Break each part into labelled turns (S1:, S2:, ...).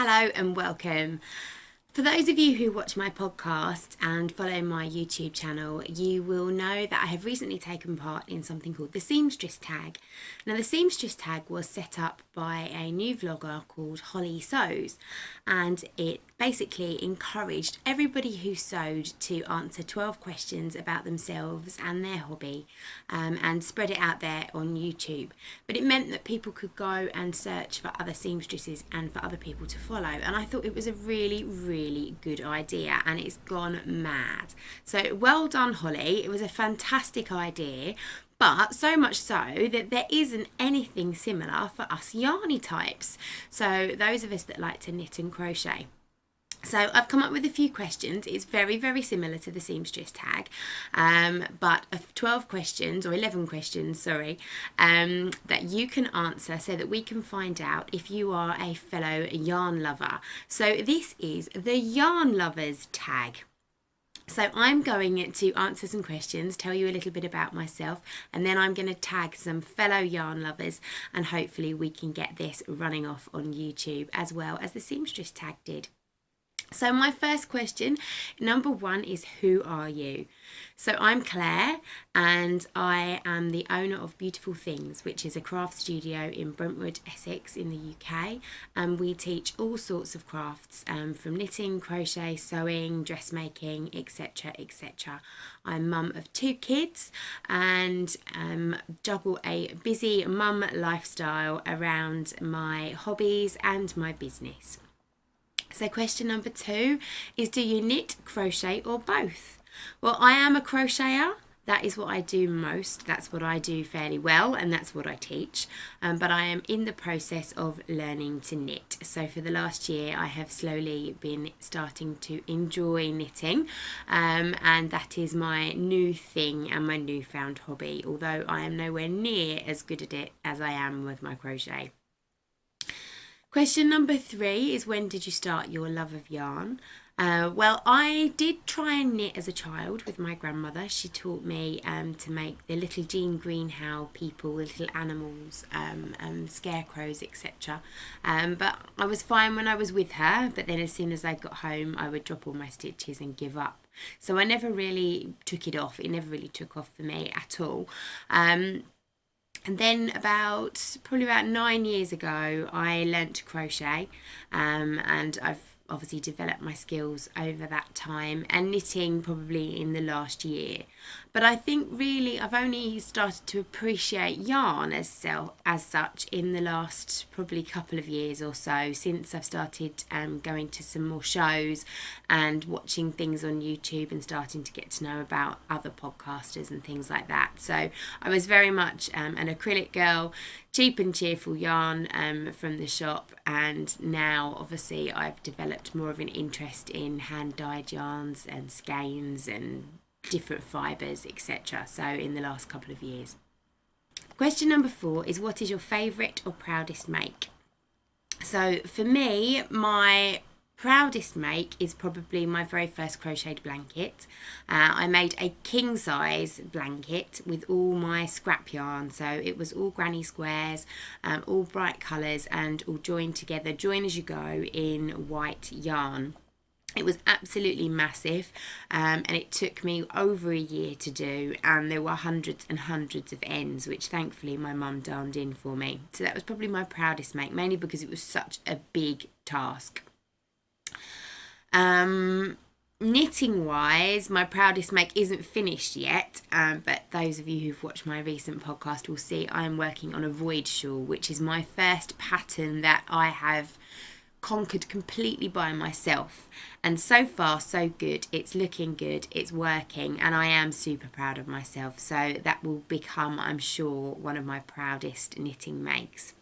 S1: Hello and welcome. For those of you who watch my podcast and follow my YouTube channel, you will know that I have recently taken part in something called the Seamstress Tag. Now, the Seamstress Tag was set up by a new vlogger called Holly Sews, and it basically encouraged everybody who sewed to answer 12 questions about themselves and their hobby, and spread it out there on YouTube. But it meant that people could go and search for other seamstresses and for other people to follow, and I thought it was a really good idea, and it's gone mad. So well done, Holly. It was a fantastic idea, but so much so that there isn't anything similar for us yarny types, so those of us that like to knit and crochet. So I've come up with a few questions. It's very similar to the Seamstress Tag, but 12 questions, or 11 questions, sorry, that you can answer so that we can find out if you are a fellow yarn lover. So this is the Yarn Lovers Tag. So I'm going to answer some questions, tell you a little bit about myself, and then I'm going to tag some fellow yarn lovers, and hopefully we can get this running off on YouTube as well as the Seamstress Tag did. So my first question, number one, is who are you? So I'm Claire, and I am the owner of Beautiful Things, which is a craft studio in Brentwood, Essex in the UK, and we teach all sorts of crafts, from knitting, crochet, sewing, dressmaking, etc, etc. I'm mum of 2 kids and juggle a busy mum lifestyle around my hobbies and my business. So question number 2 is, do you knit, crochet, or both? Well, I am a crocheter. That is what I do most. That's what I do fairly well, and that's what I teach. But I am in the process of learning to knit. So for the last year, I have slowly been starting to enjoy knitting, and that is my new thing and my newfound hobby, although I am nowhere near as good at it as I am with my crochet. Question number 3 is, when did you start your love of yarn? Well, I did try and knit as a child with my grandmother. She taught me to make the little Jean Greenhow people, little animals, scarecrows, etc. But I was fine when I was with her, but then as soon as I got home, I would drop all my stitches and give up. So I never really took it off. It never really took off for me at all. And then probably about 9 years ago, I learnt to crochet, and I've obviously developed my skills over that time, and knitting probably in the last year. But I think really I've only started to appreciate yarn as such in the last probably couple of years or so, since I've started going to some more shows and watching things on YouTube and starting to get to know about other podcasters and things like that. So I was very much an acrylic girl, cheap and cheerful yarn from the shop, and now obviously I've developed more of an interest in hand-dyed yarns and skeins and different fibres, etc. So in the last couple of years. Question number 4 is, what is your favourite or proudest make? So for me, my proudest make is probably my very first crocheted blanket. I made a king size blanket with all my scrap yarn, so it was all granny squares, all bright colours, and all joined together, join as you go, in white yarn. It was absolutely massive, and it took me over a year to do, and there were hundreds and hundreds of ends, which thankfully my mum darned in for me. So that was probably my proudest make, mainly because it was such a big task. Knitting wise, my proudest make isn't finished yet, but those of you who've watched my recent podcast will see I'm working on a void shawl, which is my first pattern that I have conquered completely by myself, and so far so good. It's looking good, it's working, and I am super proud of myself. So that will become, I'm sure, one of my proudest knitting makes.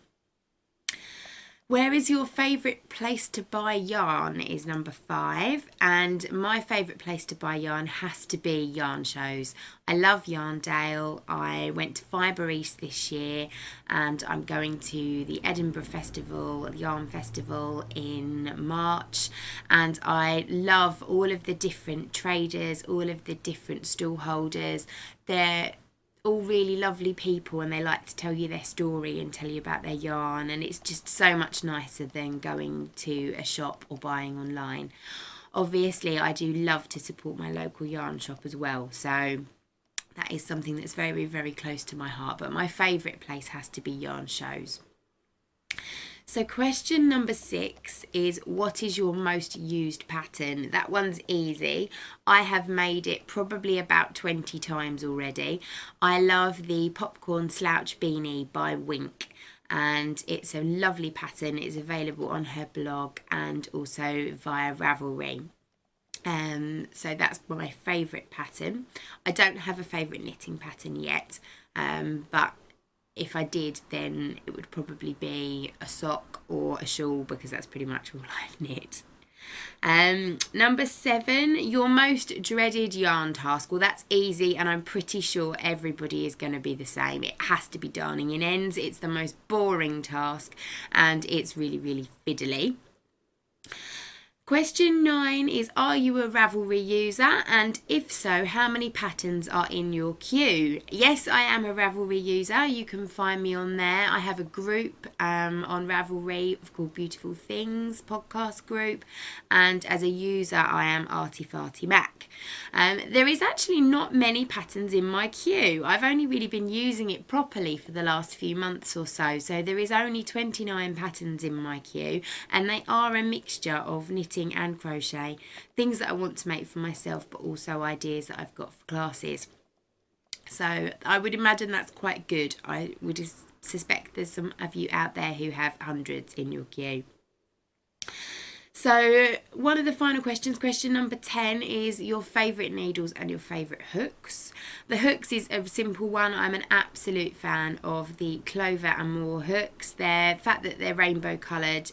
S1: Where is your favourite place to buy yarn is number 5, and my favourite place to buy yarn has to be yarn shows. I love Yarndale. I went to Fibre East this year, and I'm going to the Edinburgh Festival, Yarn Festival in March, and I love all of the different traders, all of the different stall holders. They're all really lovely people, and they like to tell you their story and tell you about their yarn, and it's just so much nicer than going to a shop or buying online. Obviously, I do love to support my local yarn shop as well, so that is something that's very, very close to my heart, but my favourite place has to be yarn shows. So question number 6 is, what is your most used pattern? That one's easy. I have made it probably about 20 times already. I love the popcorn slouch beanie by Wink, and it's a lovely pattern. It's available on her blog and also via Ravelry. So that's my favourite pattern. I don't have a favourite knitting pattern yet, but if I did, then it would probably be a sock or a shawl, because that's pretty much all I've knit. Number 7, your most dreaded yarn task. Well, that's easy, and I'm pretty sure everybody is going to be the same. It has to be darning in ends. It's the most boring task, and it's really, really fiddly. Question 9 is, are you a Ravelry user? And if so, how many patterns are in your queue? Yes, I am a Ravelry user. You can find me on there. I have a group on Ravelry called Beautiful Things podcast group, and as a user I am Arty Farty Mac. There is actually not many patterns in my queue. I've only really been using it properly for the last few months or so, so there is only 29 patterns in my queue, and they are a mixture of knitting and crochet, things that I want to make for myself, but also ideas that I've got for classes. So I would imagine that's quite good. I would suspect there's some of you out there who have hundreds in your queue. So one of the final questions, question number 10, is your favourite needles and your favourite hooks. The hooks is a simple one. I'm an absolute fan of the Clover and More hooks. The fact that they're rainbow coloured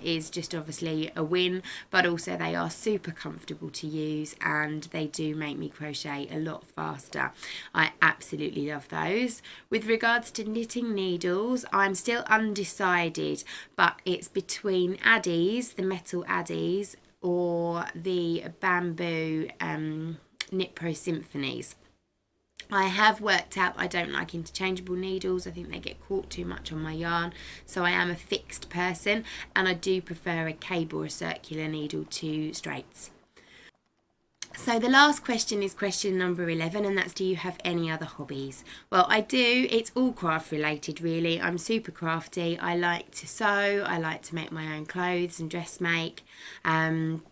S1: is just obviously a win, but also they are super comfortable to use, and they do make me crochet a lot faster. I absolutely love those. With regards to knitting needles, I'm still undecided, but it's between Addies, the metal Addies, or the bamboo Knit Pro Symphonies. I have worked out I don't like interchangeable needles. I think they get caught too much on my yarn, so I am a fixed person, and I do prefer a cable or a circular needle to straights. So the last question is question number 11, and that's, do you have any other hobbies? Well, I do. It's all craft related, really. I'm super crafty. I like to sew. I like to make my own clothes and dressmake. And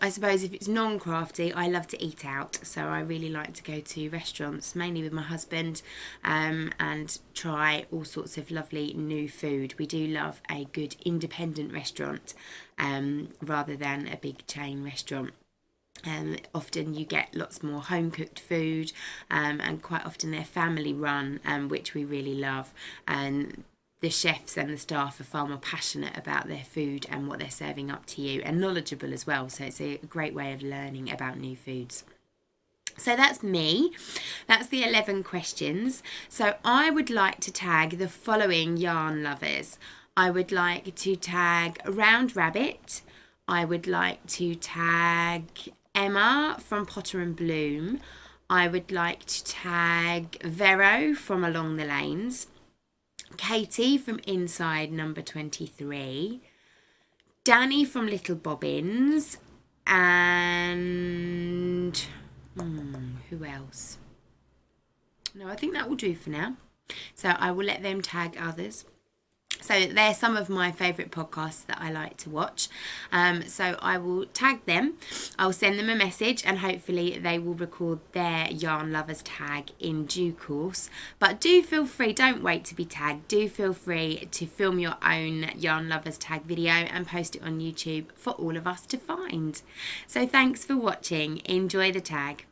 S1: I suppose if it's non-crafty, I love to eat out. So I really like to go to restaurants, mainly with my husband, and try all sorts of lovely new food. We do love a good independent restaurant rather than a big chain restaurant. Often you get lots more home cooked food, and quite often they're family run, which we really love, and the chefs and the staff are far more passionate about their food and what they're serving up to you, and knowledgeable as well, so it's a great way of learning about new foods. So that's me. That's the 11 questions. So I would like to tag the following yarn lovers. I would like to tag Round Rabbit. I would like to tag Emma from Potter and Bloom. I would like to tag Vero from Along the Lanes, Katie from Inside Number 23, Danni from Little Bobbins, and who else? No, I think that will do for now. So I will let them tag others. So they're some of my favourite podcasts that I like to watch. So I will tag them. I'll send them a message, and hopefully they will record their Yarn Lovers tag in due course. But do feel free, don't wait to be tagged. Do feel free to film your own Yarn Lovers tag video and post it on YouTube for all of us to find. So thanks for watching. Enjoy the tag.